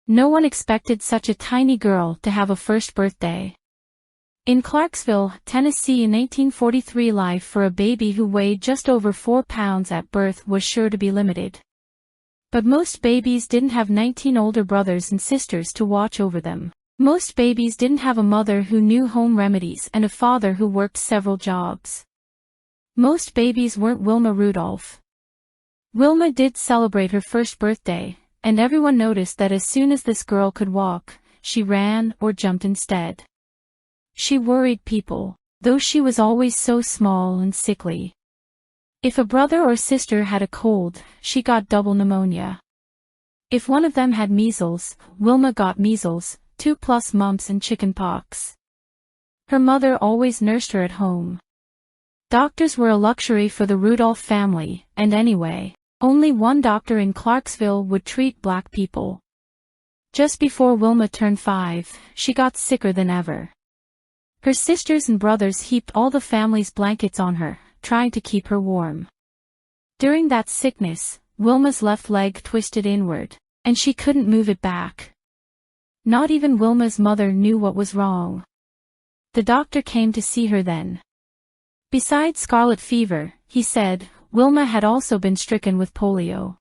No one expected such a tiny girl to have a first birthday. In Clarksville, Tennessee in 1843, life for a baby who weighed just over 4 pounds at birth was sure to be limited. But most babies didn't have 19 older brothers and sisters to watch over them. Most babies didn't have a mother who knew home remedies and a father who worked several jobs. Most babies weren't Wilma Rudolph. Wilma did celebrate her first birthday, and everyone noticed that as soon as this girl could walk, she ran or jumped instead. She worried people, though she was always so small and sickly. If a brother or sister had a cold, she got double pneumonia. If one of them had measles, Wilma got measles, 2+ mumps and chicken pox. Her mother always nursed her at home. Doctors were a luxury for the Rudolph family, and anyway, only one doctor in Clarksville would treat black people. Just before Wilma turned 5, she got sicker than ever. Her sisters and brothers heaped all the family's blankets on her, trying to keep her warm. During that sickness, Wilma's left leg twisted inward, and she couldn't move it back. Not even Wilma's mother knew what was wrong. The doctor came to see her then. Besides scarlet fever, he said, Wilma had also been stricken with polio.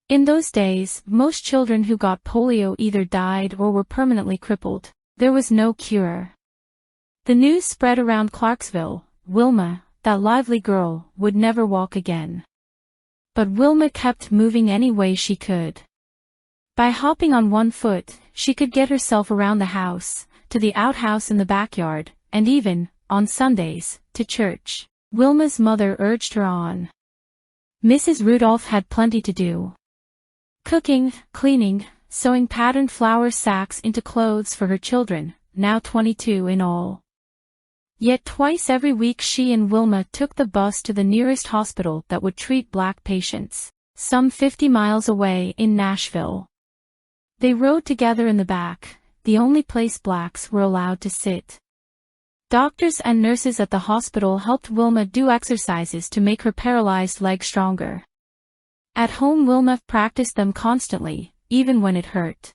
In those days, most children who got polio either died or were permanently crippled. There was no cure. The news spread around Clarksville. Wilma, that lively girl, would never walk again. But Wilma kept moving any way she could. By hopping on one foot, she could get herself around the house, to the outhouse in the backyard, and even, on Sundays, to church. Wilma's mother urged her on. Mrs. Rudolph had plenty to do. Cooking, cleaning, sewing patterned flour sacks into clothes for her children, now 22 in all. Yet twice every week she and Wilma took the bus to the nearest hospital that would treat black patients, some 50 miles away in Nashville. They rode together in the back, the only place blacks were allowed to sit. Doctors and nurses at the hospital helped Wilma do exercises to make her paralyzed leg stronger. At home Wilma practiced them constantly, even when it hurt.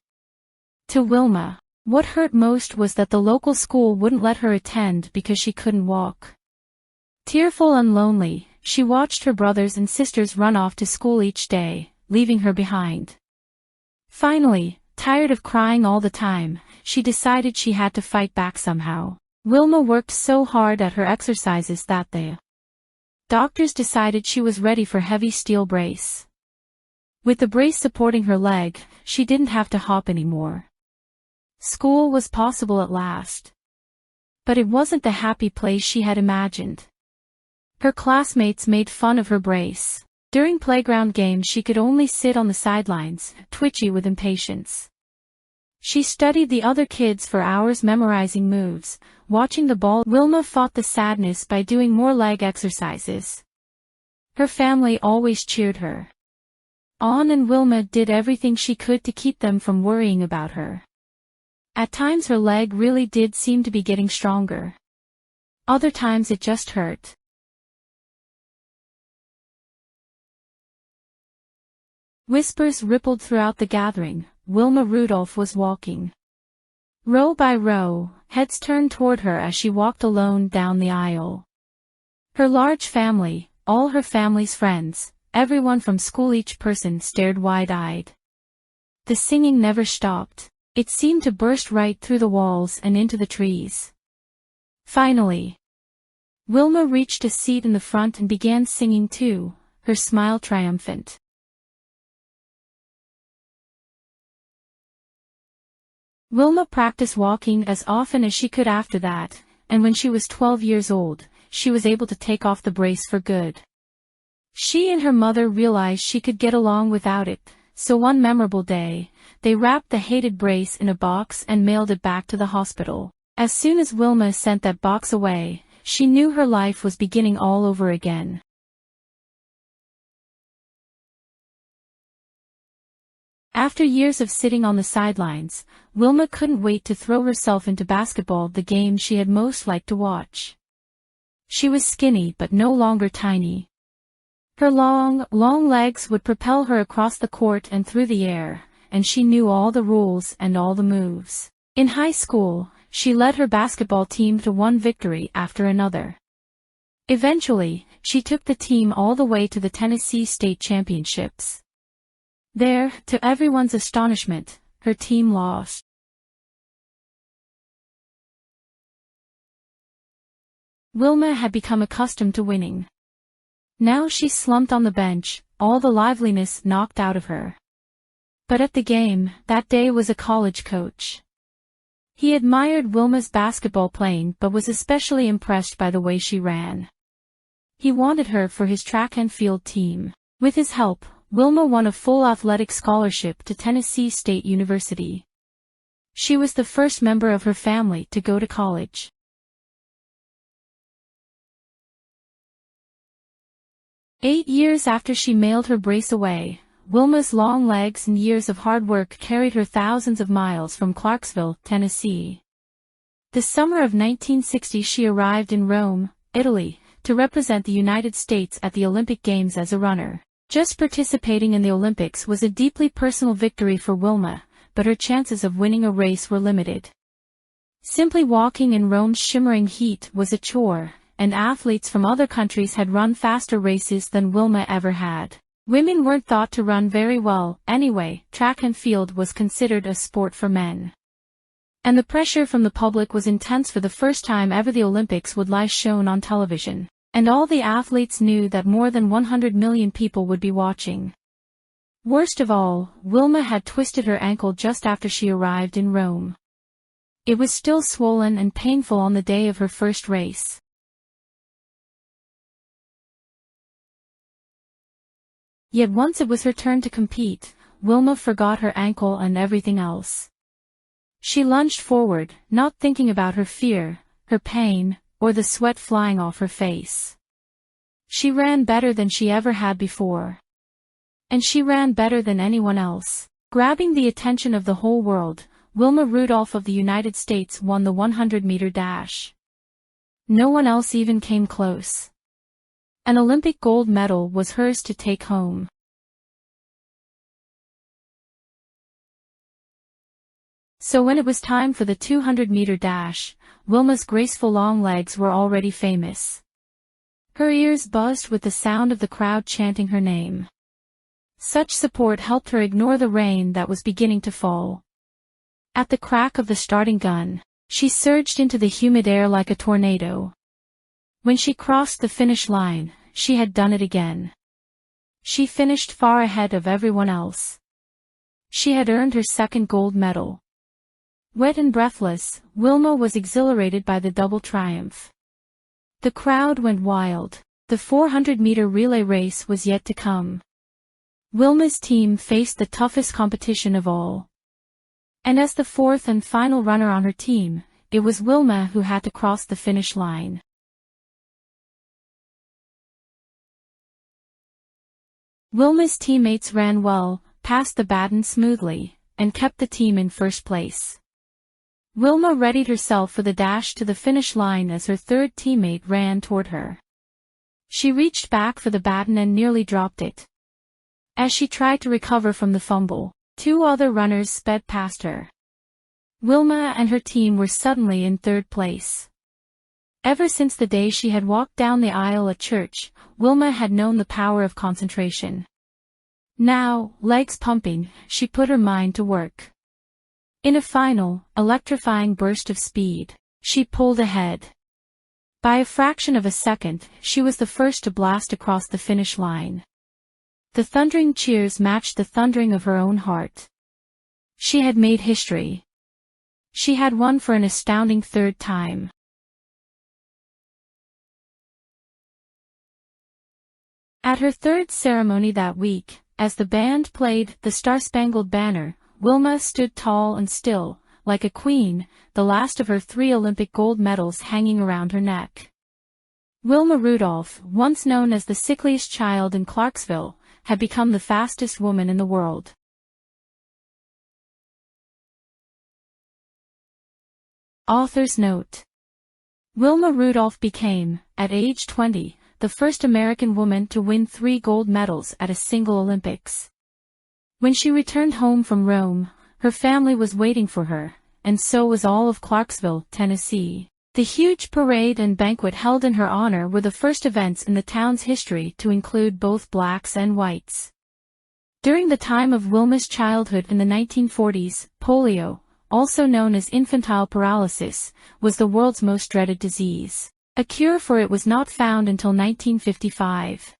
To Wilma, what hurt most was that the local school wouldn't let her attend because she couldn't walk. Tearful and lonely, she watched her brothers and sisters run off to school each day, leaving her behind. Finally, tired of crying all the time, she decided she had to fight back somehow. Wilma worked so hard at her exercises that the doctors decided she was ready for heavy steel brace. With the brace supporting her leg, she didn't have to hop anymore. School was possible at last. But it wasn't the happy place she had imagined. Her classmates made fun of her brace. During playground games she could only sit on the sidelines, twitchy with impatience. She studied the other kids for hours memorizing moves, watching the ball. Wilma fought the sadness by doing more leg exercises. Her family always cheered her on, and Wilma did everything she could to keep them from worrying about her. At times her leg really did seem to be getting stronger. Other times it just hurt. Whispers rippled throughout the gathering. Wilma Rudolph was walking. Row by row, heads turned toward her as she walked alone down the aisle. Her large family, all her family's friends, everyone from school, each person stared wide-eyed. The singing never stopped. It seemed to burst right through the walls and into the trees. Finally, Wilma reached a seat in the front and began singing too, her smile triumphant. Wilma practiced walking as often as she could after that, and when she was 12 years old, she was able to take off the brace for good. She and her mother realized she could get along without it, so one memorable day, they wrapped the hated brace in a box and mailed it back to the hospital. As soon as Wilma sent that box away, she knew her life was beginning all over again. After years of sitting on the sidelines, Wilma couldn't wait to throw herself into basketball, the game she had most liked to watch. She was skinny but no longer tiny. Her long legs would propel her across the court and through the air, and she knew all the rules and all the moves. In high school, she led her basketball team to one victory after another. Eventually, she took the team all the way to the Tennessee State Championships. There, to everyone's astonishment, her team lost. Wilma had become accustomed to winning. Now she slumped on the bench, all the liveliness knocked out of her. But at the game, that day was a college coach. He admired Wilma's basketball playing but was especially impressed by the way she ran. He wanted her for his track and field team. With his help, Wilma won a full athletic scholarship to Tennessee State University. She was the first member of her family to go to college. Eight years after she mailed her brace away, Wilma's long legs and years of hard work carried her thousands of miles from Clarksville, Tennessee. The summer of 1960 she arrived in Rome, Italy, to represent the United States at the Olympic Games as a runner. Just participating in the Olympics was a deeply personal victory for Wilma, but her chances of winning a race were limited. Simply walking in Rome's shimmering heat was a chore, and athletes from other countries had run faster races than Wilma ever had. Women weren't thought to run very well, anyway. Track and field was considered a sport for men. And the pressure from the public was intense. For the first time ever the Olympics would lie shown on television, and all the athletes knew that more than 100 million people would be watching. Worst of all, Wilma had twisted her ankle just after she arrived in Rome. It was still swollen and painful on the day of her first race. Yet once it was her turn to compete, Wilma forgot her ankle and everything else. She lunged forward, not thinking about her fear, her pain, or the sweat flying off her face. She ran better than she ever had before. And she ran better than anyone else. Grabbing the attention of the whole world, Wilma Rudolph of the United States won the 100-meter dash. No one else even came close. An Olympic gold medal was hers to take home. So when it was time for the 200-meter dash, Wilma's graceful long legs were already famous. Her ears buzzed with the sound of the crowd chanting her name. Such support helped her ignore the rain that was beginning to fall. At the crack of the starting gun, she surged into the humid air like a tornado. When she crossed the finish line, she had done it again. She finished far ahead of everyone else. She had earned her second gold medal. Wet and breathless, Wilma was exhilarated by the double triumph. The crowd went wild. The 400-meter relay race was yet to come. Wilma's team faced the toughest competition of all. And as the fourth and final runner on her team, it was Wilma who had to cross the finish line. Wilma's teammates ran well, passed the baton smoothly, and kept the team in first place. Wilma readied herself for the dash to the finish line as her third teammate ran toward her. She reached back for the baton and nearly dropped it. As she tried to recover from the fumble, two other runners sped past her. Wilma and her team were suddenly in third place. Ever since the day she had walked down the aisle at church, Wilma had known the power of concentration. Now, legs pumping, she put her mind to work. In a final, electrifying burst of speed, she pulled ahead. By a fraction of a second, she was the first to blast across the finish line. The thundering cheers matched the thundering of her own heart. She had made history. She had won for an astounding third time. At her third ceremony that week, as the band played The Star-Spangled Banner, Wilma stood tall and still, like a queen, the last of her 3 Olympic gold medals hanging around her neck. Wilma Rudolph, once known as the sickliest child in Clarksville, had become the fastest woman in the world. Author's note. Wilma Rudolph became, at age 20, the first American woman to win 3 gold medals at a single Olympics. When she returned home from Rome, her family was waiting for her, and so was all of Clarksville, Tennessee. The huge parade and banquet held in her honor were the first events in the town's history to include both blacks and whites. During the time of Wilma's childhood in the 1940s, polio, also known as infantile paralysis, was the world's most dreaded disease. A cure for it was not found until 1955.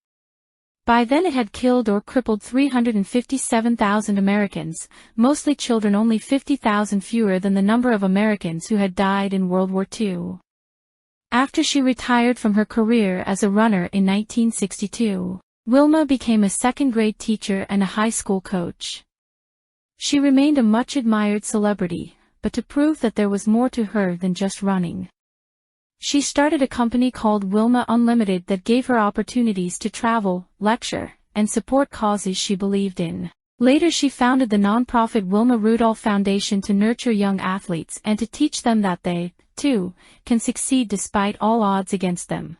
By then it had killed or crippled 357,000 Americans, mostly children, only 50,000 fewer than the number of Americans who had died in World War II. After she retired from her career as a runner in 1962, Wilma became a second-grade teacher and a high school coach. She remained a much-admired celebrity, but to prove that there was more to her than just running, she started a company called Wilma Unlimited that gave her opportunities to travel, lecture, and support causes she believed in. Later she founded the nonprofit Wilma Rudolph Foundation to nurture young athletes and to teach them that they, too, can succeed despite all odds against them.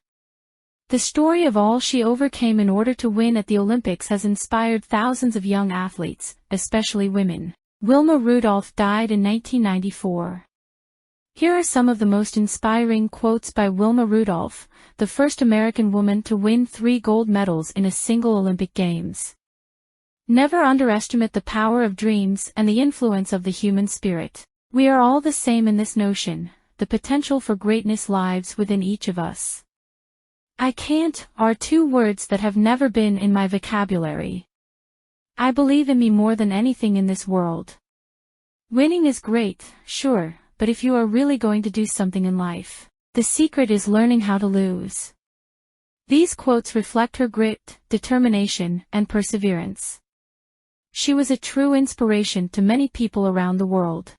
The story of all she overcame in order to win at the Olympics has inspired thousands of young athletes, especially women. Wilma Rudolph died in 1994. Here are some of the most inspiring quotes by Wilma Rudolph, the first American woman to win 3 gold medals in a single Olympic Games. Never underestimate the power of dreams and the influence of the human spirit. We are all the same in this notion. The potential for greatness lies within each of us. I can't are 2 words that have never been in my vocabulary. I believe in me more than anything in this world. Winning is great, sure, but if you are really going to do something in life, the secret is learning how to lose. These quotes reflect her grit, determination, and perseverance. She was a true inspiration to many people around the world.